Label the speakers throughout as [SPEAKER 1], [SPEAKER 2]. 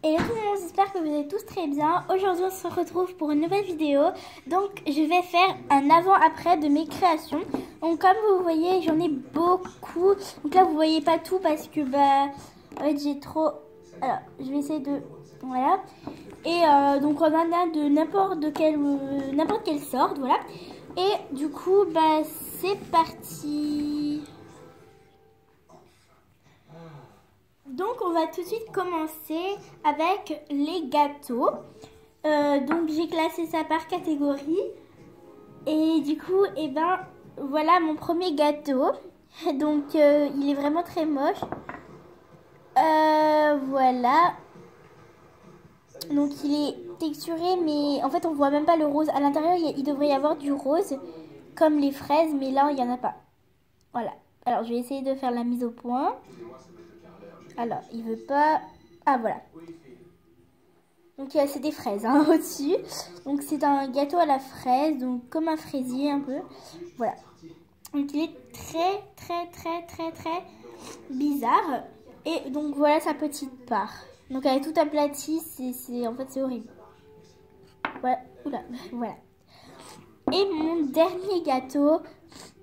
[SPEAKER 1] Hello tout le monde, j'espère que vous allez tous très bien. Aujourd'hui on se retrouve pour une nouvelle vidéo. Donc je vais faire un avant-après de mes créations. Donc comme vous voyez j'en ai beaucoup. Donc là vous voyez pas tout parce que en fait j'ai trop... Alors je vais essayer de... Voilà. Et donc on en a de n'importe quelle sorte, voilà. Et du coup c'est parti. Donc on va tout de suite commencer avec les gâteaux. Donc j'ai classé ça par catégorie. Et du coup, voilà mon premier gâteau. Donc il est vraiment très moche. Voilà. Donc il est texturé, mais en fait on voit même pas le rose. À l'intérieur il devrait y avoir du rose, comme les fraises, mais là il n'y en a pas. Voilà. Alors je vais essayer de faire la mise au point. Alors, il veut pas... Ah, voilà. Donc, c'est des fraises au-dessus. Donc, c'est un gâteau à la fraise. Donc, comme un fraisier un peu. Voilà. Donc, il est très bizarre. Et donc, voilà sa petite part. Donc, elle est toute aplatie. En fait, c'est horrible. Voilà. Oula. Voilà. Et mon dernier gâteau,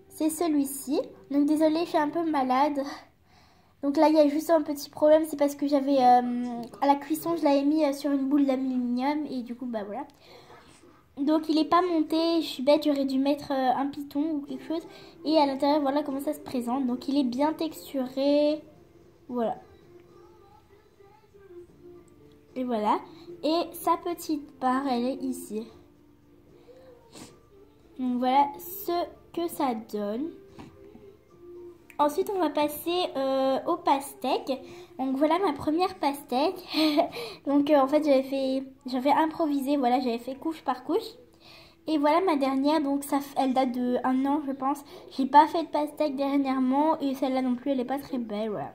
[SPEAKER 1] c'est celui-ci. Donc, désolée, je suis un peu malade. Donc là, il y a juste un petit problème, c'est parce que j'avais, à la cuisson, je l'avais mis sur une boule d'aluminium et du coup, voilà. Donc il n'est pas monté, je suis bête, j'aurais dû mettre un piton ou quelque chose. Et à l'intérieur, voilà comment ça se présente. Donc il est bien texturé, voilà. Et voilà. Et sa petite part, elle est ici. Donc voilà ce que ça donne. Ensuite, on va passer au pastèque. Donc, voilà ma première pastèque. Donc, en fait, j'avais improvisé. Voilà, j'avais fait couche par couche. Et voilà ma dernière. Donc, elle date de 1 an, je pense. J'ai pas fait de pastèque dernièrement. Et celle-là non plus, elle est pas très belle. Voilà.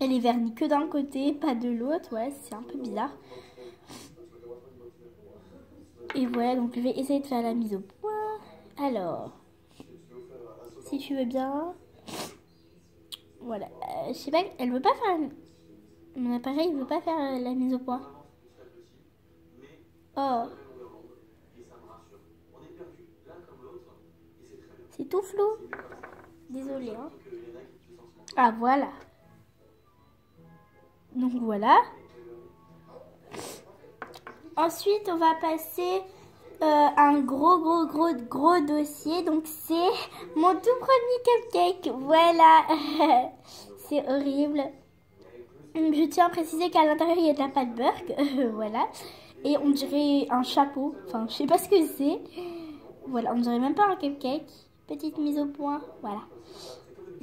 [SPEAKER 1] Elle est vernie que d'un côté, pas de l'autre. Ouais, c'est un peu bizarre. Et voilà, donc je vais essayer de faire la mise au point. Alors, si tu veux bien... Voilà, je sais pas, elle veut pas faire... Mon appareil ne veut pas faire la mise au point. Oh. C'est tout flou. Désolée, hein. Ah, voilà. Donc, voilà. Ensuite, on va passer un gros dossier. Donc, c'est mon tout premier cupcake. Voilà. C'est horrible. Je tiens à préciser qu'à l'intérieur, il y a de la pâte beurre. Voilà. Et on dirait un chapeau. Enfin, je sais pas ce que c'est. Voilà, on dirait même pas un cupcake. Petite mise au point. Voilà.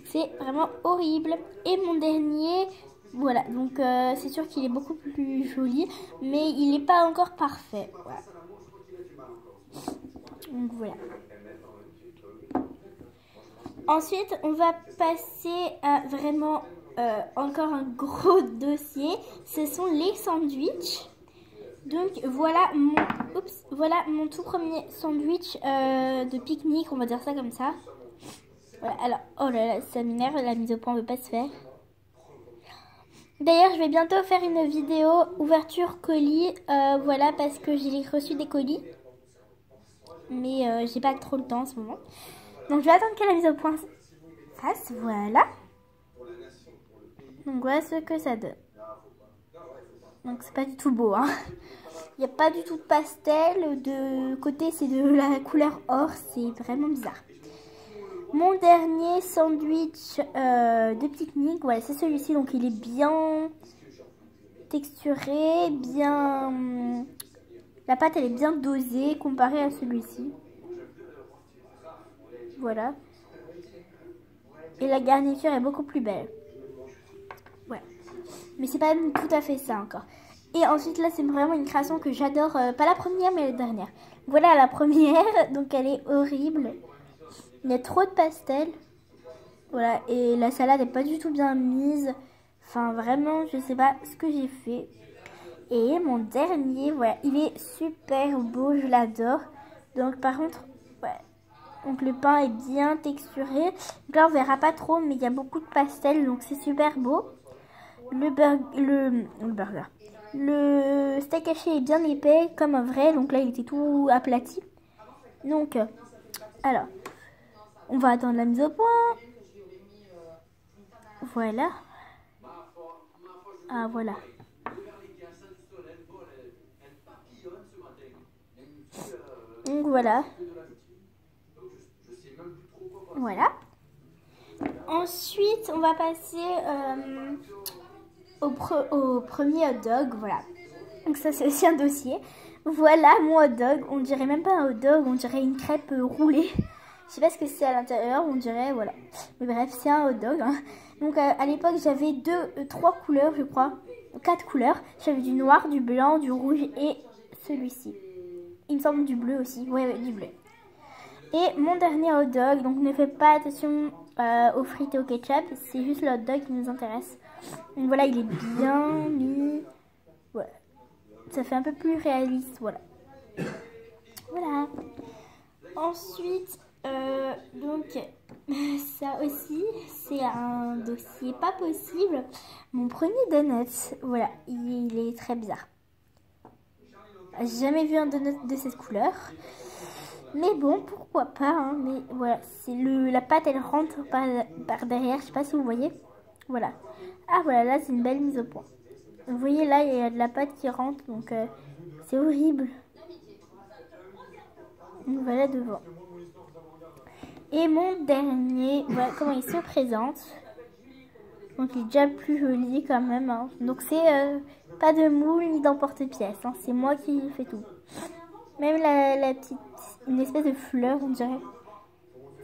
[SPEAKER 1] C'est vraiment horrible. Et mon dernier... Voilà, donc c'est sûr qu'il est beaucoup plus joli. Mais il n'est pas encore parfait. Voilà. Donc voilà. Ensuite, on va passer à vraiment... encore un gros dossier, ce sont les sandwichs. Donc voilà mon tout premier sandwich de pique-nique, on va dire ça comme ça. Voilà, alors, oh là là, ça m'énerve, la mise au point ne veut pas se faire. D'ailleurs, je vais bientôt faire une vidéo ouverture colis, voilà, parce que j'ai reçu des colis. Mais j'ai pas trop le temps en ce moment. Donc je vais attendre que la mise au point fasse, voilà. Donc voilà ce que ça donne. Donc c'est pas du tout beau, hein. Il n'y a pas du tout de pastel. De côté c'est de la couleur or. C'est vraiment bizarre. Mon dernier sandwich de pique-nique, voilà, c'est celui-ci. Donc il est bien texturé, bien... La pâte elle est bien dosée comparée à celui-ci. Voilà. Et la garniture est beaucoup plus belle. Ouais. Mais c'est pas tout à fait ça encore. Et ensuite là c'est vraiment une création que j'adore. Pas la première mais la dernière. Voilà la première. Donc elle est horrible. Il y a trop de pastel. Voilà. Et la salade n'est pas du tout bien mise. Enfin vraiment je sais pas ce que j'ai fait. Et mon dernier, voilà. Il est super beau. Je l'adore. Donc par contre, ouais. Donc le pain est bien texturé. Donc là on verra pas trop mais il y a beaucoup de pastel. Donc c'est super beau. Le burger. Le steak haché est bien épais comme un vrai, donc là il était tout aplati. Donc, alors, on va attendre la mise au point. Voilà. Ah voilà. Donc voilà. Voilà. Ensuite, on va passer au premier hot dog. Voilà. Donc ça, c'est aussi un dossier. Voilà mon hot dog. On dirait même pas un hot dog, on dirait une crêpe roulée. Je sais pas ce que c'est à l'intérieur, on dirait, voilà. Mais bref, c'est un hot dog. Hein. Donc à l'époque, j'avais 3 couleurs, je crois. 4 couleurs. J'avais du noir, du blanc, du rouge et celui-ci. Il me semble du bleu aussi. Ouais, du bleu. Et mon dernier hot dog, donc ne faites pas attention aux frites et au ketchup, c'est juste le hot dog qui nous intéresse. Donc voilà, il est bien mis. Voilà. Ça fait un peu plus réaliste, voilà. Voilà. Ensuite, donc ça aussi, c'est un dossier pas possible. Mon premier donut, voilà, il est très bizarre. J'ai jamais vu un donut de cette couleur. Mais bon, pourquoi pas, hein, mais voilà, c'est la pâte, elle rentre par derrière, je sais pas si vous voyez. Voilà. Ah voilà, là c'est une belle mise au point. Vous voyez là, il y a de la pâte qui rentre, donc c'est horrible. Donc voilà devant. Et mon dernier, voilà comment il se présente. Donc il est déjà plus joli quand même. Hein. Donc c'est pas de moule ni d'emporte-pièce, hein, c'est moi qui fais tout. Même la petite, une espèce de fleur, on dirait.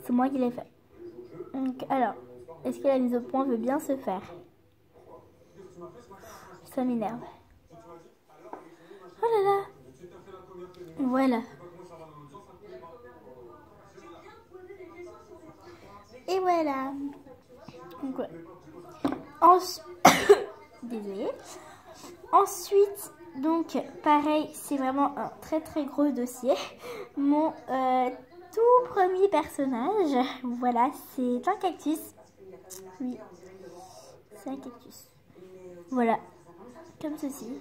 [SPEAKER 1] C'est moi qui l'ai fait. Donc, alors, est-ce que la mise au point veut bien se faire? Ça m'énerve. Oh là là. Voilà. Et voilà. Donc, ouais. Désolée. Ensuite, donc, pareil, c'est vraiment un très très gros dossier. Mon tout premier personnage, voilà, c'est un cactus. Oui, c'est un cactus. Voilà, comme ceci.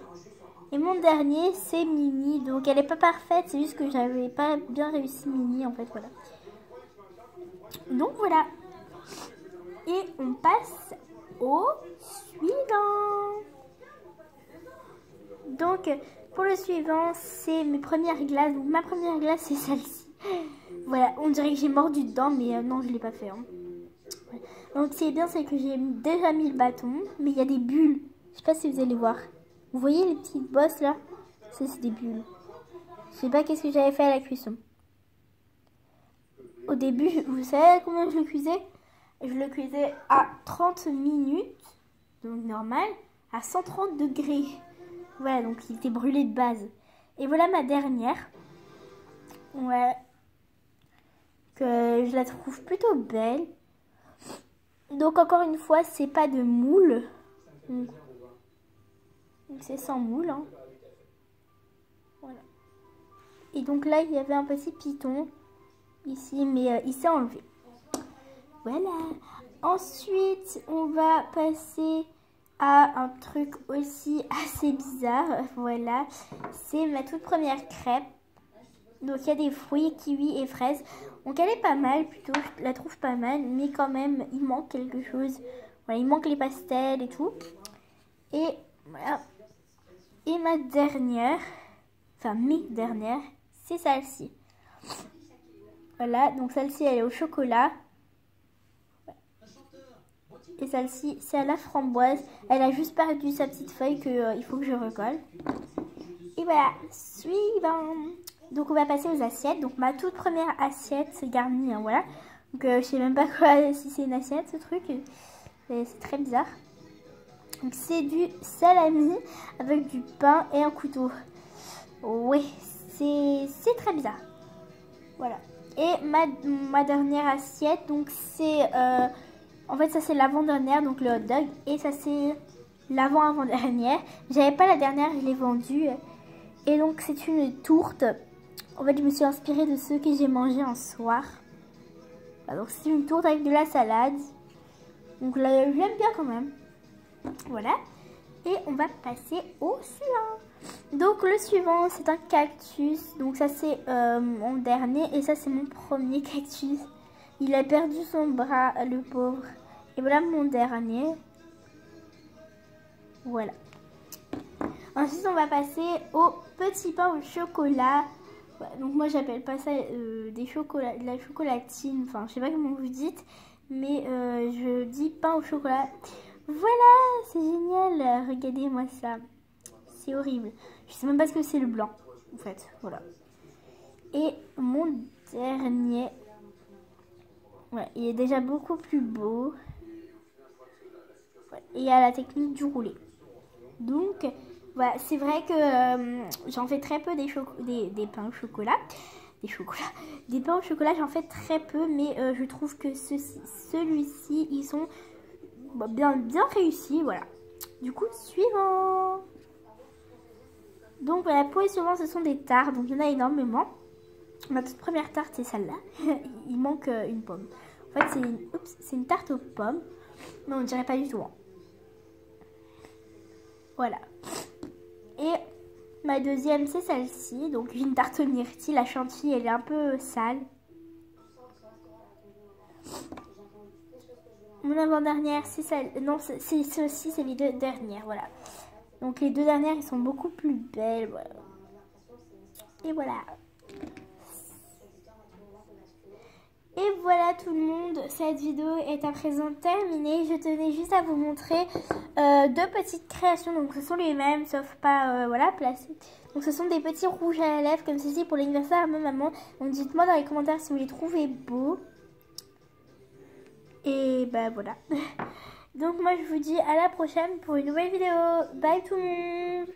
[SPEAKER 1] Et mon dernier, c'est Mimi. Donc, elle n'est pas parfaite, c'est juste que j'avais pas bien réussi Mimi, en fait, voilà. Donc, voilà. Et on passe au suivant. Donc, pour le suivant, c'est mes premières glaces. Donc, ma première glace, c'est celle-ci. Voilà, on dirait que j'ai mordu dedans, mais non, je ne l'ai pas fait. Hein. Donc, ce qui est bien, c'est que j'ai déjà mis le bâton, mais il y a des bulles. Je sais pas si vous allez voir. Vous voyez les petites bosses là? Ça, c'est des bulles. Je sais pas qu'est-ce que j'avais fait à la cuisson. Au début, vous savez combien je le cuisais? Je le cuisais à 30 minutes, donc normal, à 130 degrés. Voilà, donc il était brûlé de base. Et voilà ma dernière. Ouais. Que je la trouve plutôt belle. Donc encore une fois, c'est pas de moule. Donc c'est sans moule. Hein. Voilà. Et donc là, il y avait un petit python ici, mais il s'est enlevé. Voilà. Ensuite, on va passer à un truc aussi assez bizarre. Voilà. C'est ma toute première crêpe. Donc il y a des fruits, kiwi et fraises. Donc elle est pas mal plutôt, je la trouve pas mal, mais quand même il manque quelque chose. Voilà, il manque les pastels et tout. Et voilà. Et ma dernière, enfin mes dernières, c'est celle-ci. Voilà, donc celle-ci elle est au chocolat. Et celle-ci c'est à la framboise. Elle a juste perdu sa petite feuille que il faut que je recolle. Et voilà, suivant. Donc on va passer aux assiettes. Donc ma toute première assiette c'est garnie, hein, voilà. Donc je sais même pas quoi, si c'est une assiette ce truc. C'est très bizarre. Donc c'est du salami avec du pain et un couteau. Oui, c'est très bizarre. Voilà. Et ma dernière assiette, donc c'est... en fait ça c'est l'avant-dernière, donc le hot dog. Et ça c'est l'avant-avant-dernière. J'avais pas la dernière, je l'ai vendue. Et donc c'est une tourte. En fait, je me suis inspirée de ceux que j'ai mangés un soir. Donc, c'est une tourte avec de la salade. Donc là, je l'aime bien quand même. Voilà. Et on va passer au suivant. Donc le suivant, c'est un cactus. Donc ça c'est mon dernier et ça c'est mon premier cactus. Il a perdu son bras, le pauvre. Et voilà mon dernier. Voilà. Ensuite, on va passer au petit pain au chocolat. Ouais, donc moi, j'appelle pas ça des chocolats, de la chocolatine. Enfin, je sais pas comment vous dites, mais je dis pain au chocolat. Voilà, c'est génial. Regardez-moi ça. C'est horrible. Je sais même pas ce que c'est le blanc, en fait. Voilà. Et mon dernier, ouais, il est déjà beaucoup plus beau. Ouais, et il y a la technique du roulé. Donc, voilà, c'est vrai que j'en fais très peu des pains au chocolat. Des pains au chocolat, j'en fais très peu, mais je trouve que celui-ci, ils sont bien réussis, voilà. Du coup, suivant. Donc, voilà, pour les suivants, ce sont des tartes, donc il y en a énormément. Ma toute première tarte, c'est celle-là. Il manque une pomme. En fait, c'est une tarte aux pommes, mais on ne dirait pas du tout. Hein. Voilà. Et ma deuxième, c'est celle-ci. Donc, une tarte aux myrtilles. La chantilly, elle est un peu sale. Mon avant-dernière, c'est celle... Non, c'est aussi, c'est les deux dernières. Voilà. Donc, les deux dernières, elles sont beaucoup plus belles. Voilà. Et voilà. Et voilà tout le monde, cette vidéo est à présent terminée. Je tenais juste à vous montrer deux petites créations. Donc ce sont les mêmes sauf pas voilà, placées. Donc ce sont des petits rouges à la lèvre comme ceci pour l'anniversaire de ma maman. Donc dites-moi dans les commentaires si vous les trouvez beaux. Et bah voilà. Donc moi je vous dis à la prochaine pour une nouvelle vidéo. Bye tout le monde.